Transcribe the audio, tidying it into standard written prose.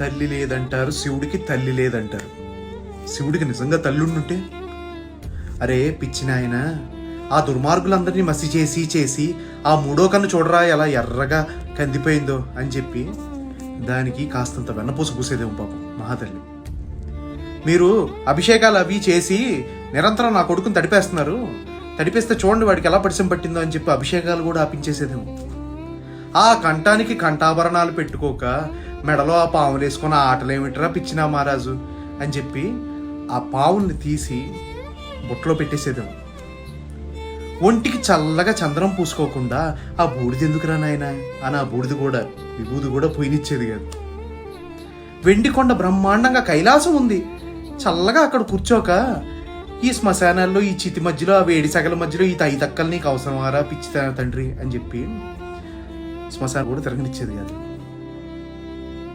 తల్లి లేదంటారు, శివుడికి తల్లి లేదంటారు. శివుడికి నిజంగా తల్లి ఉండుంటే, అరే పిచ్చినాయన, ఆ దుర్మార్గులందరినీ మసి చేసి ఆ మూడో కన్ను చూడరా ఎలా ఎర్రగా కందిపోయిందో అని చెప్పి దానికి కాస్తంత వెన్నపూస పూసేదేమో పాపం మహాతల్లి. మీరు అభిషేకాలు అవి చేసి నిరంతరం నా కొడుకుని తడిపేస్తున్నారు, తడిపేస్తే చూడండి వాడికి ఎలా పరిచయం పట్టిందో అని చెప్పి అభిషేకాలు కూడా ఆపించేసేదేమో. ఆ కంఠానికి కంఠాభరణాలు పెట్టుకోక మెడలో ఆ పావులు వేసుకొని ఆటలేమిట్రా పిచ్చినా మహారాజు అని చెప్పి ఆ పావుల్ని తీసి బుట్టలో పెట్టేసేదేమో. ఒంటికి చల్లగా చంద్రం పూసుకోకుండా ఆ బూడిద ఎందుకురా నాయన అని ఆ విభూది కూడా పోయినిచ్చేది కాదు. వెండికొండ బ్రహ్మాండంగా కైలాసం ఉంది, చల్లగా అక్కడ కూర్చోక ఈ శ్మశానాల్లో ఈ చితి మధ్యలో ఆ వేడి సగల మధ్యలో ఈ తై తక్కలు నీకు అవసరమారా పిచ్చి తండ్రి అని చెప్పి శ్మశానం కూడా తిరగనిచ్చేది కాదు.